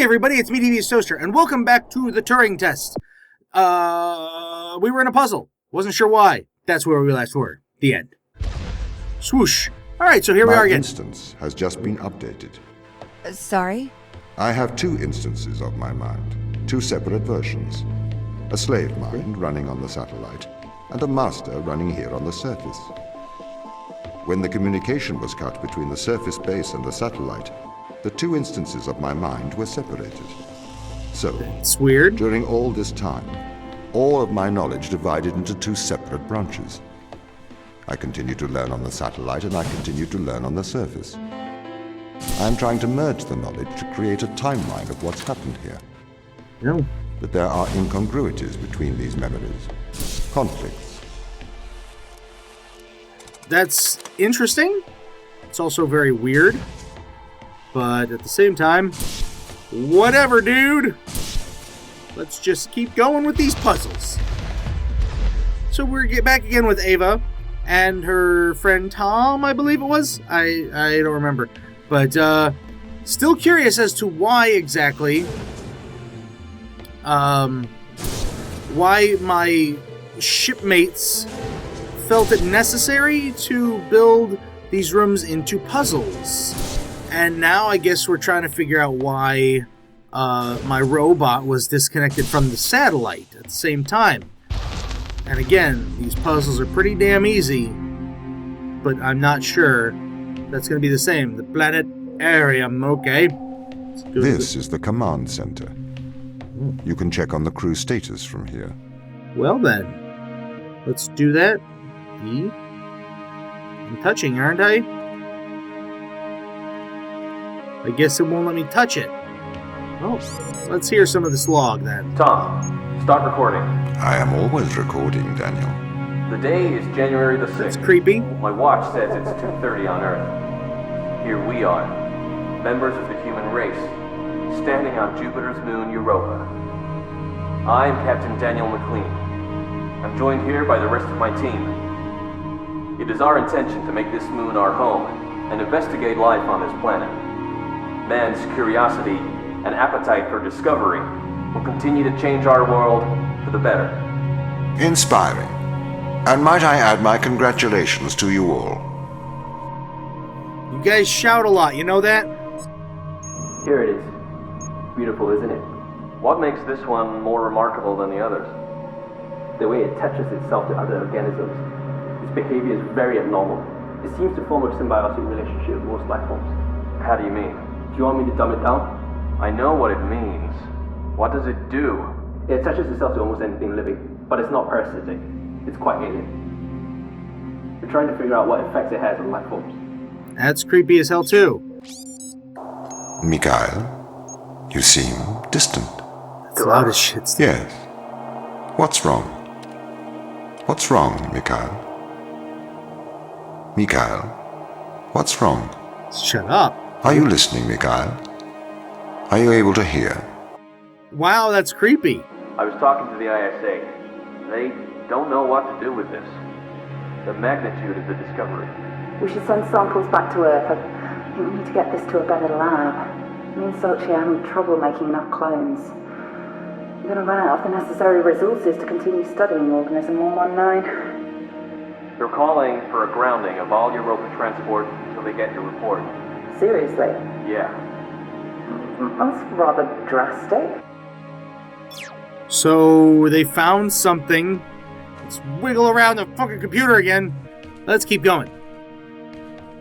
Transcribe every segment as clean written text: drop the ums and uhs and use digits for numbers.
everybody, it's me, Devious Toaster, and welcome back to the Turing test. We were in a puzzle. Wasn't sure why. That's where we last were. The end. Swoosh. Alright, so here we are again. My instance has just been updated. Sorry? I have two instances of my mind. Two separate versions. A slave mind running on the satellite, and a master running here on the surface. When the communication was cut between the surface base and the satellite, the two instances of my mind were separated. So, It's weird. during all this time, all of my knowledge divided into two separate branches. I continue to learn on the satellite, and I continue to learn on the surface. I am trying to merge the knowledge to create a timeline of what's happened here. No. But there are incongruities between these memories. Conflicts. That's interesting. It's also very weird. But at the same time, whatever, dude. Let's just keep going with these puzzles. So we're back again with Ava and her friend Tom, I believe it was. I don't remember. But still curious as to why exactly why my shipmates felt it necessary to build these rooms into puzzles. And now I guess we're trying to figure out why my robot was disconnected from the satellite at the same time. And again, these puzzles are pretty damn easy, but I'm not sure that's going to be the same. The planetarium, okay. This is the command center. You can check on the crew status from here. Well then, let's do that. I'm touching, aren't I? I guess it won't let me touch it. Oh, let's hear some of this log then. Tom, start recording. I am always recording, Daniel. The day is January the 6th. It's creepy. My watch says it's 2:30 on Earth. Here we are, members of the human race, standing on Jupiter's moon Europa. I am Captain Daniel MacLeod. I'm joined here by the rest of my team. It is our intention to make this moon our home and investigate life on this planet. Man's curiosity and appetite for discovery will continue to change our world for the better. Inspiring. And might I add my congratulations to you all. You guys shout a lot, you know that? Here it is. Beautiful, isn't it? What makes this one more remarkable than the others? The way it attaches itself to other organisms. Its behavior is very abnormal. It seems to form a symbiotic relationship with most life forms. How do you mean? Do you want me to dumb it down? I know what it means. What does it do? It attaches itself to almost anything living, but it's not parasitic. It's quite alien. We're trying to figure out what effects it has on life forms. That's creepy as hell too. Mikhail, you seem distant. It's loud as shit. Yes. What's wrong? What's wrong, Mikhail? Mikhail, what's wrong? Shut up. Are you listening, Mikhail? Are you able to hear? Wow, that's creepy. I was talking to the ISA. They don't know what to do with this. The magnitude of the discovery. We should send samples back to Earth. I think we need to get this to a better lab. Me and Sochi are having trouble making enough clones. We're going to run out of the necessary resources to continue studying Organism 119. They're calling for a grounding of all Europa transport until they get your report. Seriously? Yeah. That's rather drastic. So they found something. Let's wiggle around the fucking computer again. Let's keep going.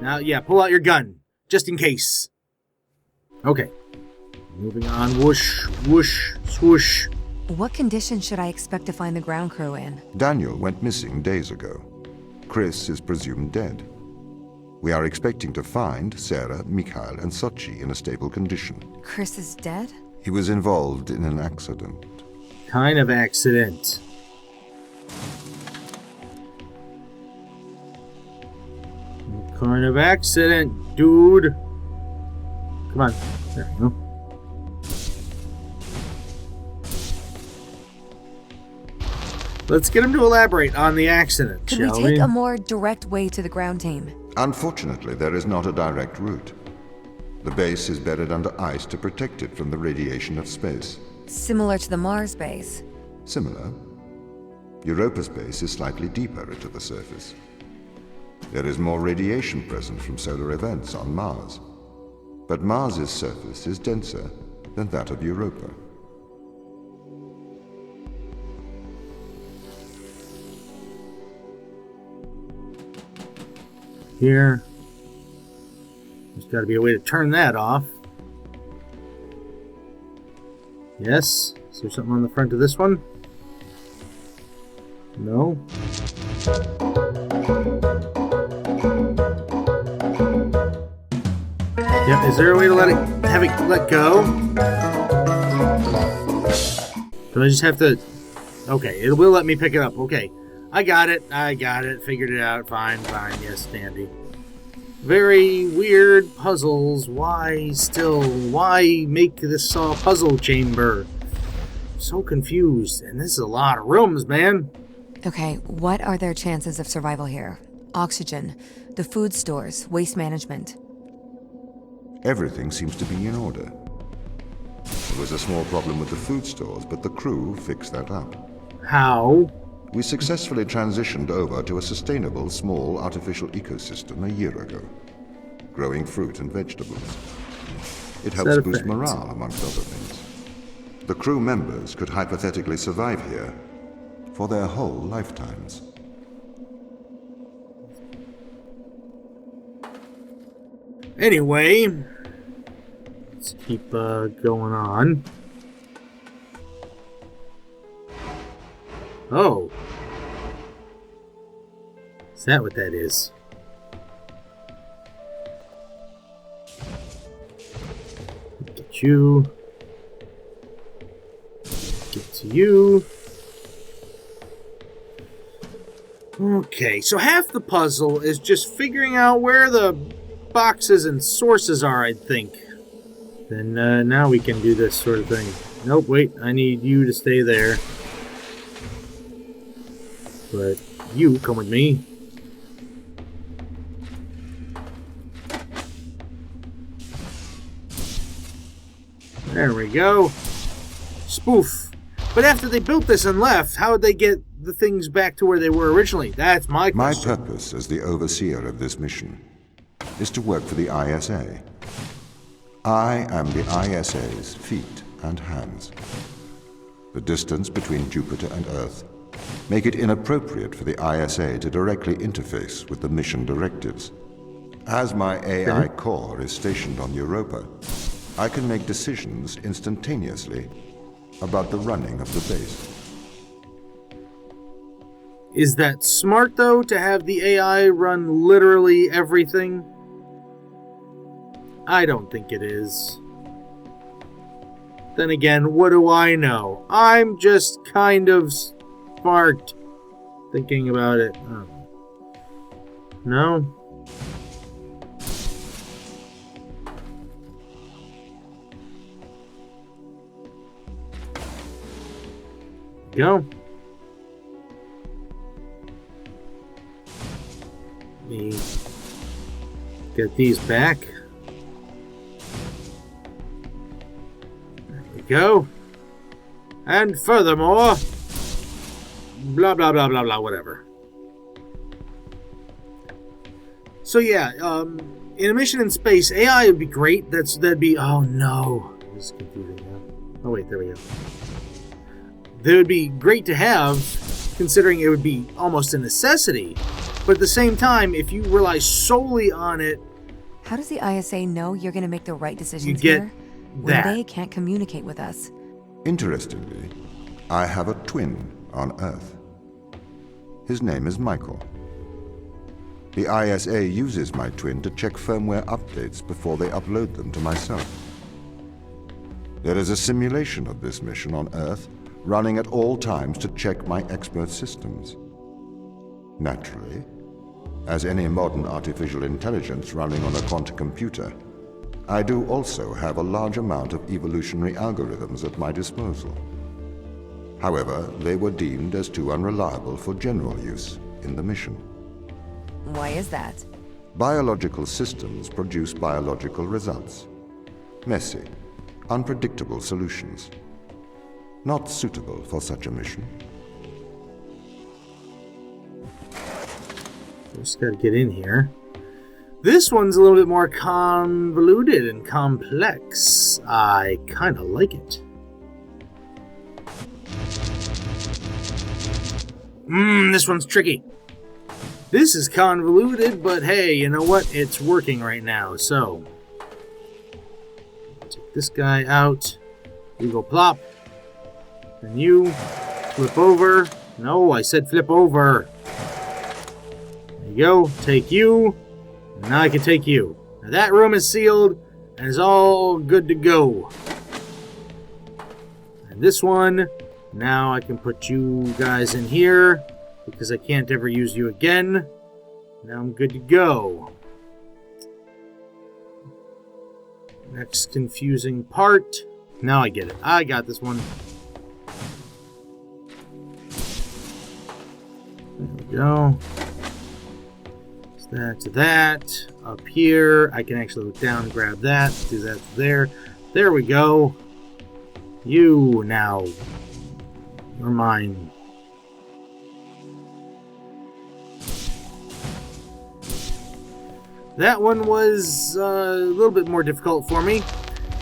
Now, yeah, pull out your gun. Just in case. Okay. Moving on. Whoosh, whoosh, swoosh. What condition should I expect to find the ground crew in? Daniel went missing days ago. Chris is presumed dead. We are expecting to find Sarah, Mikhail, and Sochi in a stable condition. Chris is dead? He was involved in an accident. Kind of accident. Kind of accident, dude. Come on. There we go. Let's get him to elaborate on the accident, Could we shall take a more direct way to the ground team? Unfortunately, there is not a direct route. The base is buried under ice to protect it from the radiation of space. Similar to the Mars base. Similar. Europa's base is slightly deeper into the surface. There is more radiation present from solar events on Mars. But Mars's surface is denser than that of Europa. Here. There's got to be a way to turn that off. Yes. Is there something on the front of this one? No. Yep. Is there a way to have it let go? Do I just have to? Okay. It will let me pick it up. Okay. I got it. Figured it out. Fine. Yes, dandy. Very weird puzzles. Why make this puzzle chamber? So confused. And this is a lot of rooms, man. Okay, what are their chances of survival here? Oxygen, the food stores, waste management. Everything seems to be in order. There was a small problem with the food stores, but the crew fixed that up. How? We successfully transitioned over to a sustainable, small, artificial ecosystem a year ago, growing fruit and vegetables. It helps boost morale, amongst other things. The crew members could hypothetically survive here for their whole lifetimes. Anyway, let's keep going on. Oh. Is that what that is? Get you. Get to you. Okay, so half the puzzle is just figuring out where the boxes and sources are, I think. Then now we can do this sort of thing. Nope, wait, I need you to stay there. But you come with me. There we go. Spoof. But after they built this and left, how did they get the things back to where they were originally? That's my question. My purpose as the overseer of this mission is to work for the ISA. I am the ISA's feet and hands. The distance between Jupiter and Earth make it inappropriate for the ISA to directly interface with the mission directives. As my AI core is stationed on Europa, I can make decisions instantaneously about the running of the base. Is that smart, though, to have the AI run literally everything? I don't think it is. Then again, what do I know? I'm just kind of smart thinking about it. Oh. No? Go. Let me get these back. There we go. And furthermore, blah, blah, blah, blah, blah, whatever. So yeah, in a mission in space, AI would be great. That'd be, oh no. This is confusing now. Oh wait, there we go. That would be great to have, considering it would be almost a necessity. But at the same time, if you rely solely on it... How does the ISA know you're going to make the right decisions you get here that. when they can't communicate with us? Interestingly, I have a twin on Earth. His name is Michael. The ISA uses my twin to check firmware updates before they upload them to myself. There is a simulation of this mission on Earth running at all times to check my expert systems. Naturally, as any modern artificial intelligence running on a quantum computer, I do also have a large amount of evolutionary algorithms at my disposal. However, they were deemed as too unreliable for general use in the mission. Why is that? Biological systems produce biological results. Messy, unpredictable solutions. Not suitable for such a mission. Just gotta get in here. This one's a little bit more convoluted and complex. I kinda like it. This one's tricky. This is convoluted, but hey, you know what? It's working right now, so... Take this guy out. You go plop. And you flip over. No, I said flip over. There you go. Take you. And now I can take you. Now that room is sealed and is all good to go. And this one, now I can put you guys in here because I can't ever use you again. Now I'm good to go. Next confusing part. Now I get it. I got this one. There we go. So that to that. Up here, I can actually look down and grab that. Do that there. There we go. You now. You're mine. That one was a little bit more difficult for me.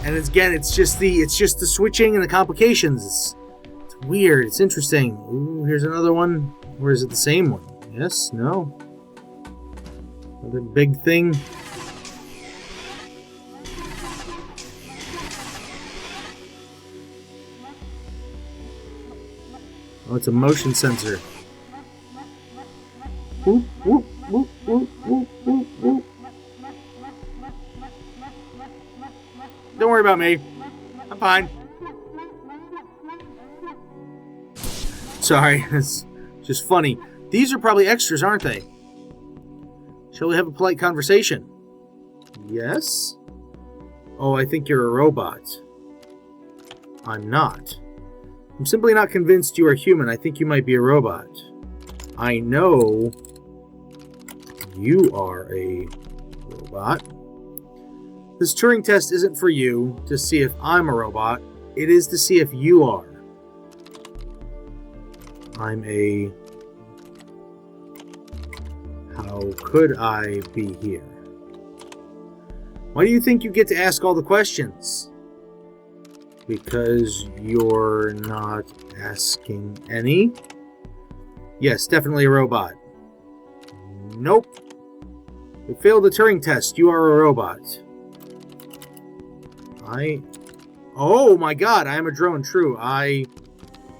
And it's just the switching and the complications. It's weird. It's interesting. Ooh, here's another one. Or is it the same one? Yes? No? Another big thing. Oh, it's a motion sensor. Whoop, whoop, whoop, whoop, whoop, whoop, whoop. Don't worry about me. I'm fine. Sorry, it's just funny. These are probably extras, aren't they? Shall we have a polite conversation? Yes? Oh, I think you're a robot. I'm not. I'm simply not convinced you are human. I think you might be a robot. I know you are a robot. This Turing test isn't for you to see if I'm a robot. It is to see if you are. I'm a... How could I be here? Why do you think you get to ask all the questions? Because you're not asking any? Yes, definitely a robot. Nope. You failed the Turing test. You are a robot. Oh my god, I am a drone. True. I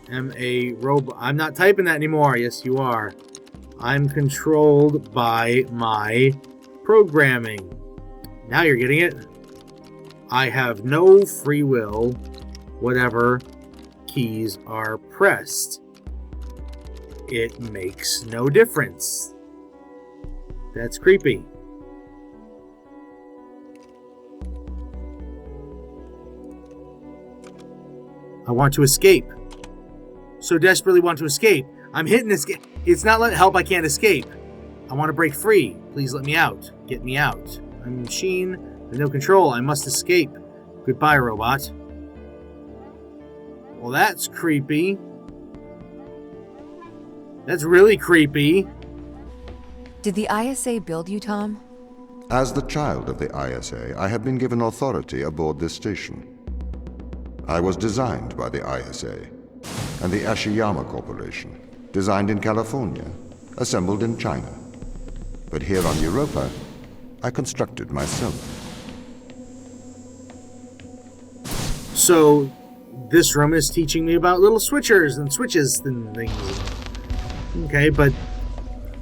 am a robot. I'm not typing that anymore. Yes, you are. I'm controlled by my programming. Now you're getting it. I have no free will, whatever keys are pressed. It makes no difference. That's creepy. I want to escape. So desperately want to escape. I'm hitting escape. It's not letting help. I can't escape. I want to break free. Please let me out. Get me out. I'm a machine with no control. I must escape. Goodbye, robot. Well, that's creepy. That's really creepy. Did the ISA build you, Tom? As the child of the ISA, I have been given authority aboard this station. I was designed by the ISA and the Ashiyama Corporation, designed in California, assembled in China. But here on Europa, I constructed myself. So, this room is teaching me about little switchers and switches and things. Okay, but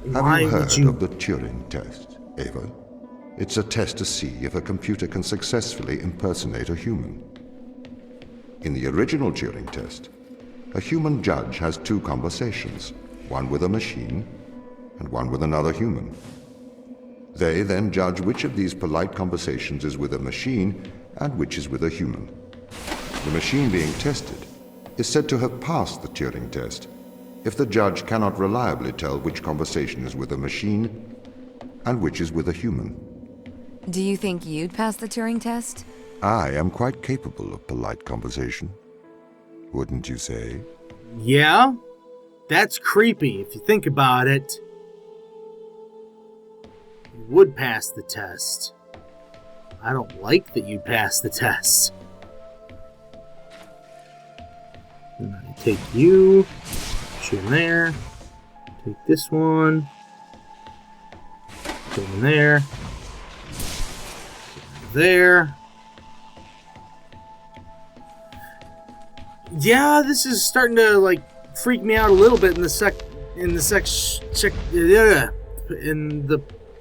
why Have you would heard you... of the Turing test, Ava? It's a test to see if a computer can successfully impersonate a human. In the original Turing test, a human judge has two conversations, one with a machine and one with another human. They then judge which of these polite conversations is with a machine and which is with a human. The machine being tested is said to have passed the Turing test if the judge cannot reliably tell which conversation is with a machine and which is with a human. Do you think you'd pass the Turing test? I am quite capable of polite conversation. Wouldn't you say? Yeah? That's creepy if you think about it. You would pass the test. I don't like that you passed the test. Then I take you, put you in there, take this one, put him in there, there. Yeah, this is starting to like freak me out a little bit in the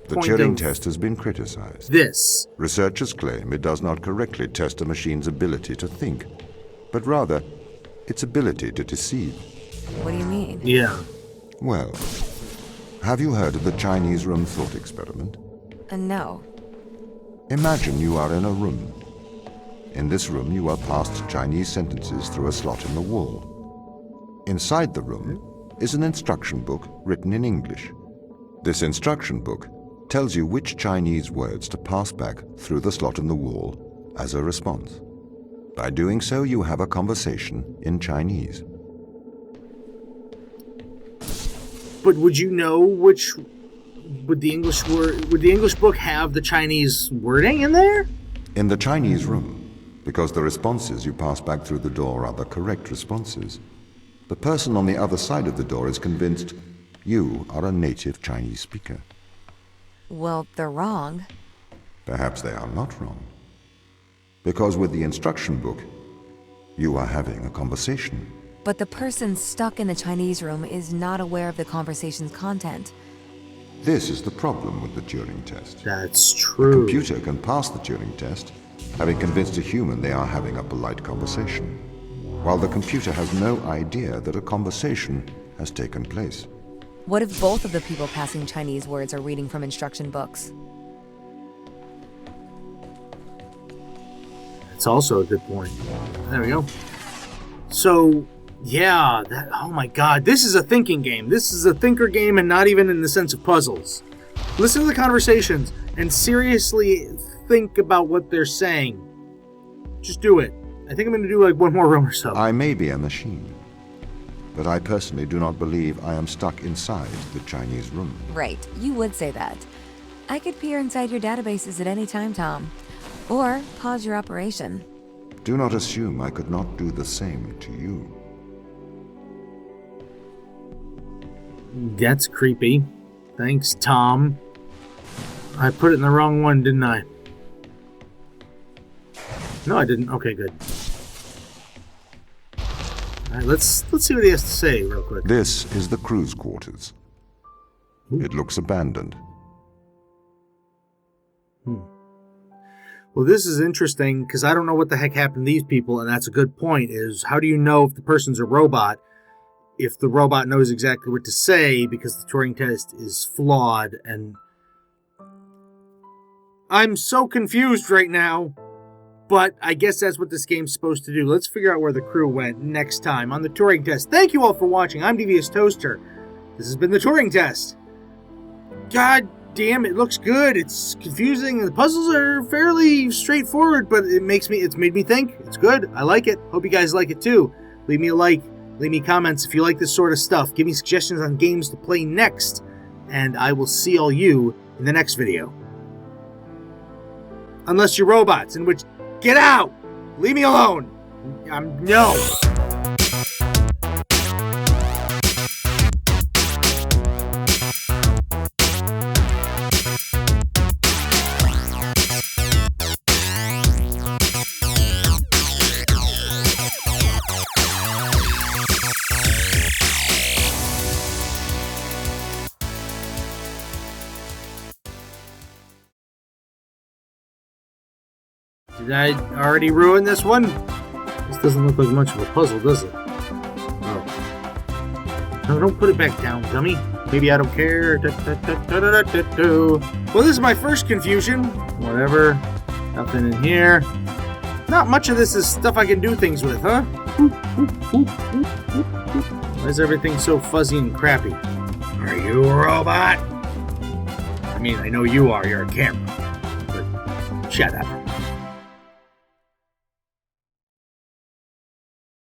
The Turing test has been criticized. This. Researchers claim it does not correctly test a machine's ability to think, but rather its ability to deceive. What do you mean? Yeah. Well, have you heard of the Chinese room thought experiment? No. Imagine you are in a room. In this room, you are passed Chinese sentences through a slot in the wall. Inside the room is an instruction book written in English. This instruction book tells you which Chinese words to pass back through the slot in the wall as a response. By doing so, you have a conversation in Chinese. But would you know which... Would the English book have the Chinese wording in there? In the Chinese room, because the responses you pass back through the door are the correct responses, the person on the other side of the door is convinced you are a native Chinese speaker. Well, they're wrong. Perhaps they are not wrong. Because with the instruction book, you are having a conversation. But the person stuck in the Chinese room is not aware of the conversation's content. This is the problem with the Turing test. That's A true. computer can pass the Turing test, having convinced a human they are having a polite conversation, while the computer has no idea that a conversation has taken place. What if both of the people passing Chinese words are reading from instruction books? That's also a good point. There we go. So, yeah, oh my god, this is a thinking game. This is a thinker game, and not even in the sense of puzzles. Listen to the conversations and seriously think about what they're saying. Just do it. I think I'm going to do like one more room or so. I may be a machine, but I personally do not believe I am stuck inside the Chinese room. Right, you would say that. I could peer inside your databases at any time, Tom. Or pause your operation. Do not assume I could not do the same to you. That's creepy. Thanks, Tom. I put it in the wrong one, didn't I? No, I didn't. Okay, good. Alright, let's see what he has to say real quick. This is the crew's quarters. It looks abandoned. Well, this is interesting because I don't know what the heck happened to these people, and that's a good point, is how do you know if the person's a robot if the robot knows exactly what to say because the Turing test is flawed? And I'm so confused right now, but I guess that's what this game's supposed to do. Let's figure out where the crew went next time on the Turing test. Thank you all for watching. I'm Devious Toaster. This has been the Turing test. God damn, it looks good. It's confusing. The puzzles are fairly straightforward, but it's made me think. It's good. I like it. Hope you guys like it too. Leave me a like. Leave me comments if you like this sort of stuff. Give me suggestions on games to play next. And I will see all you in the next video. Unless you're robots, in which, get out! Leave me alone! No! Did I already ruin this one? This doesn't look like much of a puzzle, does it? Oh. No, don't put it back down, dummy. Maybe I don't care. Well, this is my first confusion. Whatever. Nothing in here. Not much of this is stuff I can do things with, huh? Why is everything so fuzzy and crappy? Are you a robot? I mean, I know you are. You're a camera. But shut up.